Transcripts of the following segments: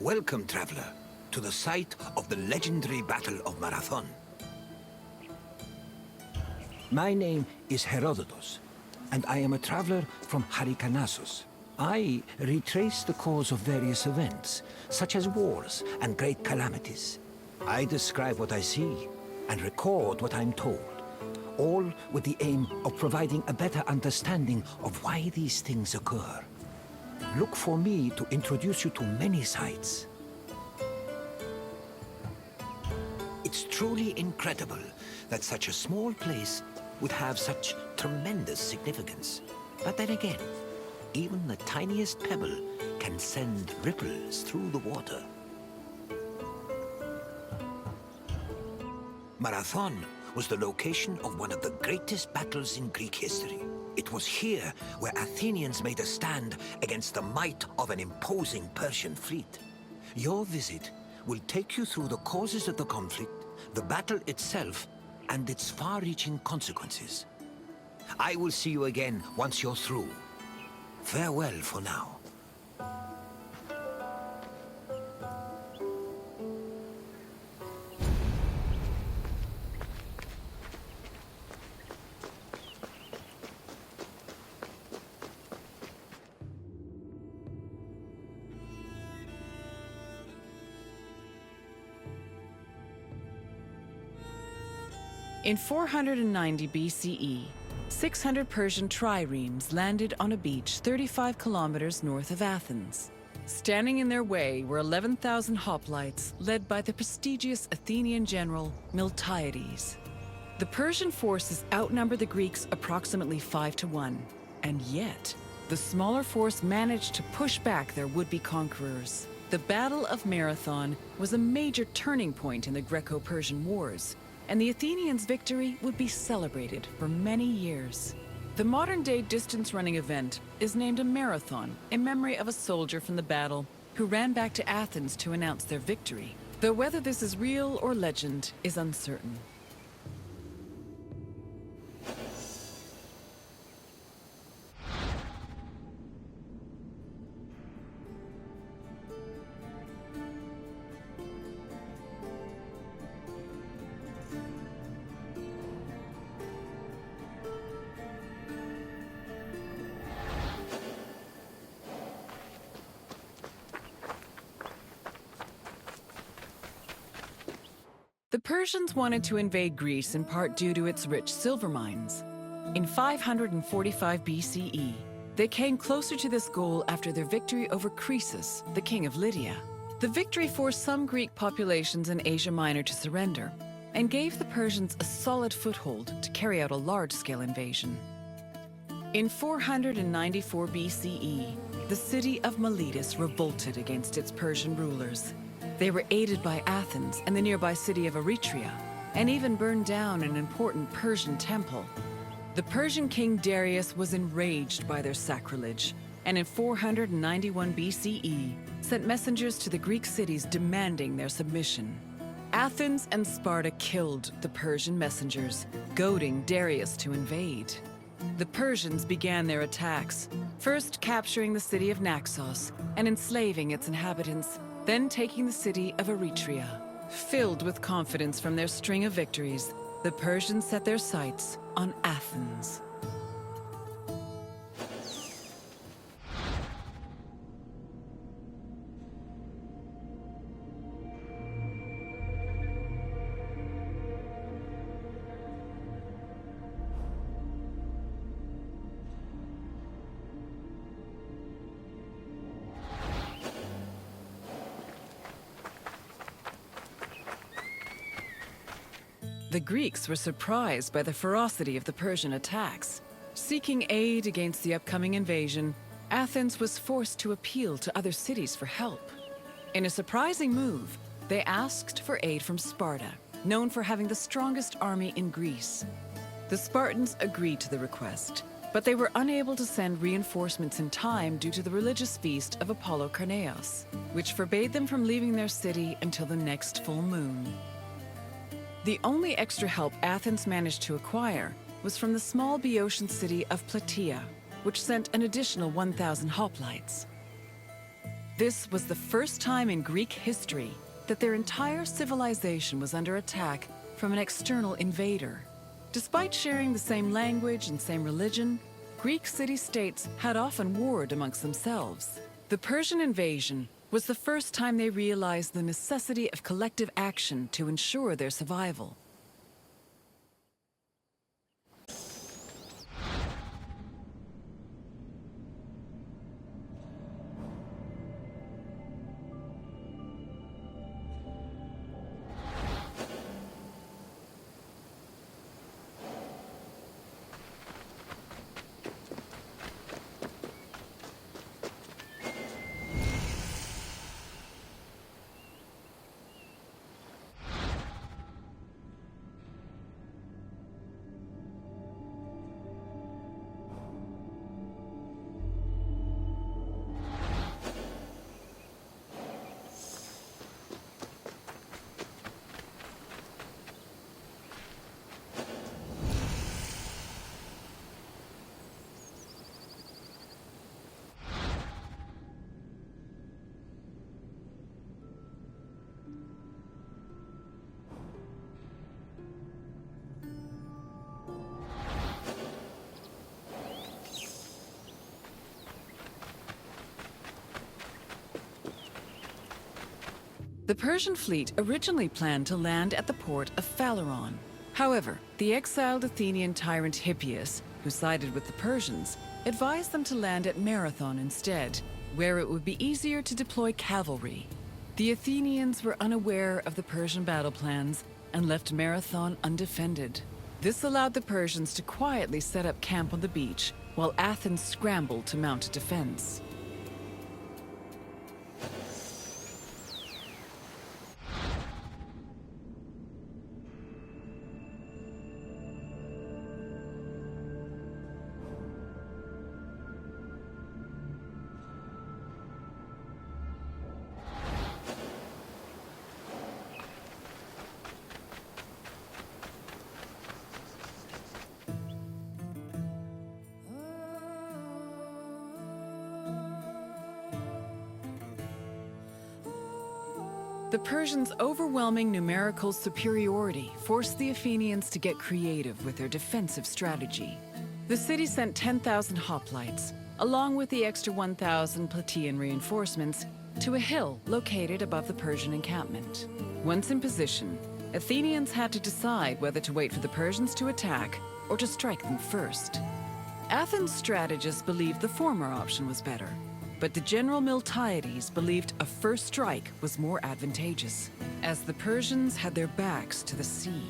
Welcome, traveler, to the site of the legendary Battle of Marathon. My name is Herodotus, and I am a traveler from Hyrcanassus. I retrace the cause of various events, such as wars and great calamities. I describe what I see and record what I'm told, all with the aim of providing a better understanding of why these things occur. Look for me to introduce you to many sites. It's truly incredible that such a small place would have such tremendous significance. But then again, even the tiniest pebble can send ripples through the water. Marathon was the location of one of the greatest battles in Greek history. It was here where Athenians made a stand against the might of an imposing Persian fleet. Your visit will take you through the causes of the conflict, the battle itself, and its far-reaching consequences. I will see you again once you're through. Farewell for now. In 490 BCE, 600 Persian triremes landed on a beach 35 kilometers north of Athens. Standing in their way were 11,000 hoplites led by the prestigious Athenian general Miltiades. The Persian forces outnumbered the Greeks approximately 5-1, and yet the smaller force managed to push back their would-be conquerors. The Battle of Marathon was a major turning point in the Greco-Persian Wars, and the Athenians' victory would be celebrated for many years. The modern-day distance-running event is named a marathon in memory of a soldier from the battle who ran back to Athens to announce their victory, though whether this is real or legend is uncertain. The Persians wanted to invade Greece in part due to its rich silver mines. In 545 BCE, they came closer to this goal after their victory over Croesus, the king of Lydia. The victory forced some Greek populations in Asia Minor to surrender and gave the Persians a solid foothold to carry out a large-scale invasion. In 494 BCE, the city of Miletus revolted against its Persian rulers. They were aided by Athens and the nearby city of Eretria, and even burned down an important Persian temple. The Persian king Darius was enraged by their sacrilege, and in 491 BCE, sent messengers to the Greek cities demanding their submission. Athens and Sparta killed the Persian messengers, goading Darius to invade. The Persians began their attacks, first capturing the city of Naxos and enslaving its inhabitants, then taking the city of Eretria. Filled with confidence from their string of victories, the Persians set their sights on Athens. The Greeks were surprised by the ferocity of the Persian attacks. Seeking aid against the upcoming invasion, Athens was forced to appeal to other cities for help. In a surprising move, they asked for aid from Sparta, known for having the strongest army in Greece. The Spartans agreed to the request, but they were unable to send reinforcements in time due to the religious feast of Apollo Karneos, which forbade them from leaving their city until the next full moon. The only extra help Athens managed to acquire was from the small Boeotian city of Plataea, which sent an additional 1,000 hoplites. This was the first time in Greek history that their entire civilization was under attack from an external invader. Despite sharing the same language and same religion, Greek city-states had often warred amongst themselves. The Persian invasion was the first time they realized the necessity of collective action to ensure their survival. The Persian fleet originally planned to land at the port of Phaleron. However, the exiled Athenian tyrant Hippias, who sided with the Persians, advised them to land at Marathon instead, where it would be easier to deploy cavalry. The Athenians were unaware of the Persian battle plans and left Marathon undefended. This allowed the Persians to quietly set up camp on the beach, while Athens scrambled to mount a defense. The Persians' overwhelming numerical superiority forced the Athenians to get creative with their defensive strategy. The city sent 10,000 hoplites, along with the extra 1,000 Plataean reinforcements, to a hill located above the Persian encampment. Once in position, Athenians had to decide whether to wait for the Persians to attack or to strike them first. Athens' strategists believed the former option was better, but the general Miltiades believed a first strike was more advantageous, as the Persians had their backs to the sea.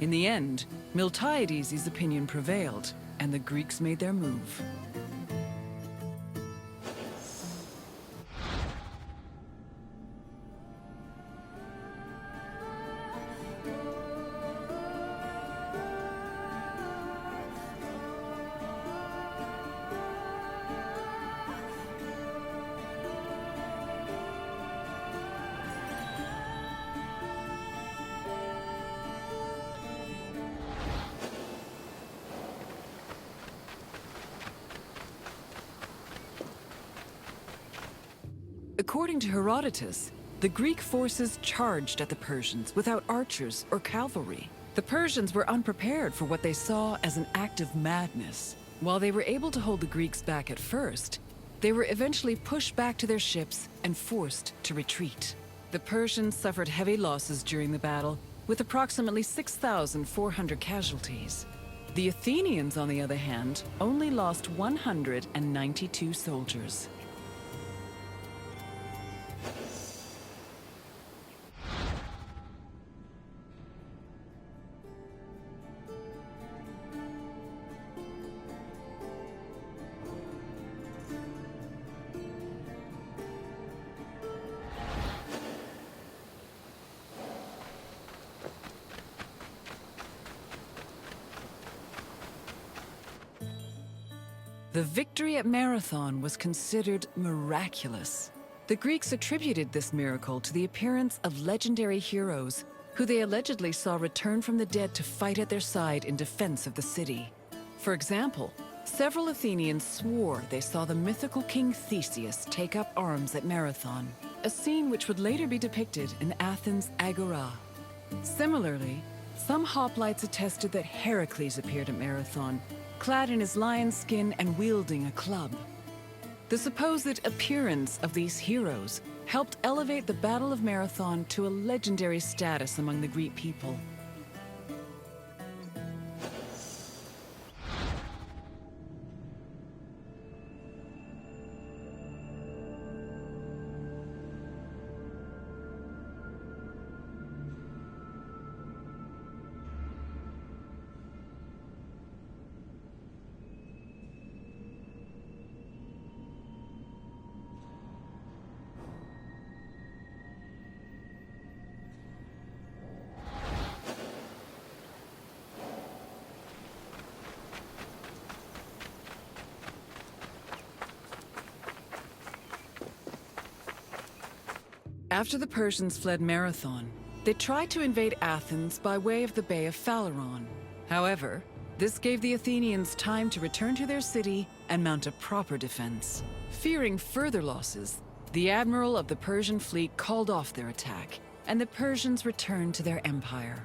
In the end, Miltiades' opinion prevailed, and the Greeks made their move. According to Herodotus, the Greek forces charged at the Persians without archers or cavalry. The Persians were unprepared for what they saw as an act of madness. While they were able to hold the Greeks back at first, they were eventually pushed back to their ships and forced to retreat. The Persians suffered heavy losses during the battle, with approximately 6,400 casualties. The Athenians, on the other hand, only lost 192 soldiers. The victory at Marathon was considered miraculous. The Greeks attributed this miracle to the appearance of legendary heroes who they allegedly saw return from the dead to fight at their side in defense of the city. For example, Several Athenians swore they saw the mythical king Theseus take up arms at Marathon, a scene which would later be depicted in Athens' Agora. Similarly, some hoplites attested that Heracles appeared at Marathon, clad in his lion's skin and wielding a club. The supposed appearance of these heroes helped elevate the Battle of Marathon to a legendary status among the Greek people. After the Persians fled Marathon, they tried to invade Athens by way of the Bay of Phaleron. However, this gave the Athenians time to return to their city and mount a proper defense. Fearing further losses, the admiral of the Persian fleet called off their attack, and the Persians returned to their empire.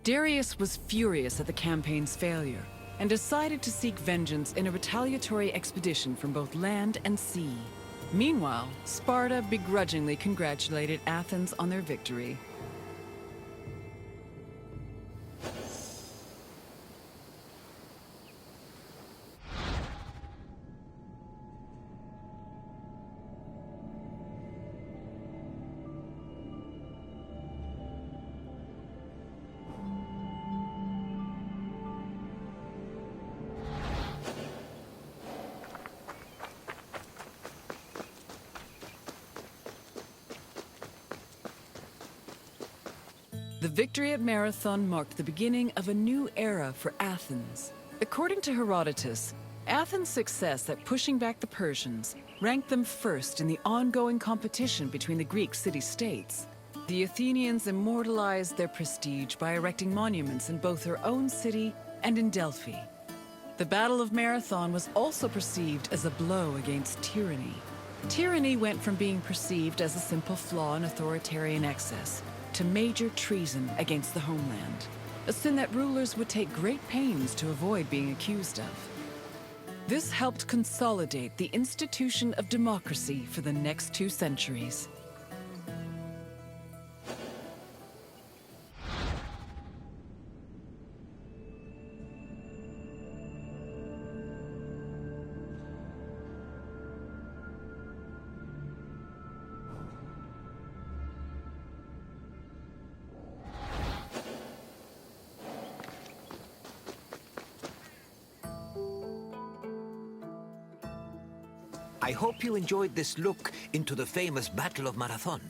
Darius was furious at the campaign's failure and decided to seek vengeance in a retaliatory expedition from both land and sea. Meanwhile, Sparta begrudgingly congratulated Athens on their victory. The victory at Marathon marked the beginning of a new era for Athens. According to Herodotus, Athens' success at pushing back the Persians ranked them first in the ongoing competition between the Greek city-states. The Athenians immortalized their prestige by erecting monuments in both their own city and in Delphi. The Battle of Marathon was also perceived as a blow against tyranny. Tyranny went from being perceived as a simple flaw in authoritarian excess to major treason against the homeland, a sin that rulers would take great pains to avoid being accused of. This helped consolidate the institution of democracy for the next 2 centuries. I hope you enjoyed this look into the famous Battle of Marathon.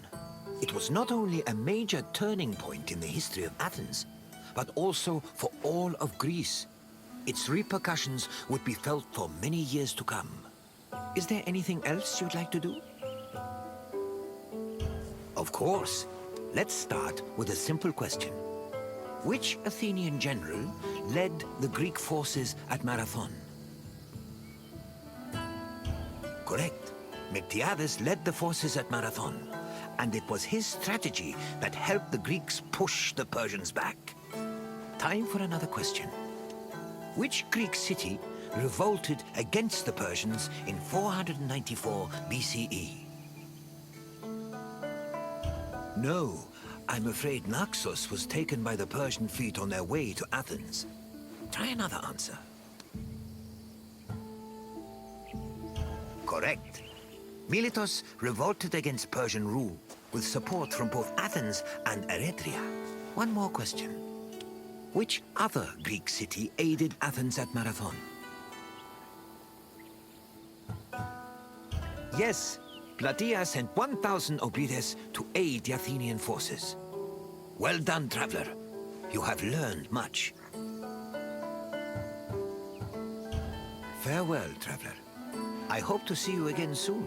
It was not only a major turning point in the history of Athens, but also for all of Greece. Its repercussions would be felt for many years to come. Is there anything else you'd like to do? Of course. Let's start with a simple question. Which Athenian general led the Greek forces at Marathon? Correct. Miltiades led the forces at Marathon, and it was his strategy that helped the Greeks push the Persians back. Time for another question. Which Greek city revolted against the Persians in 494 BCE? No, I'm afraid Naxos was taken by the Persian fleet on their way to Athens. Try another answer. Correct. Miletus revolted against Persian rule, with support from both Athens and Eretria. One more question. Which other Greek city aided Athens at Marathon? Yes, Plataea sent 1,000 obrides to aid the Athenian forces. Well done, traveler. You have learned much. Farewell, traveler. I hope to see you again soon.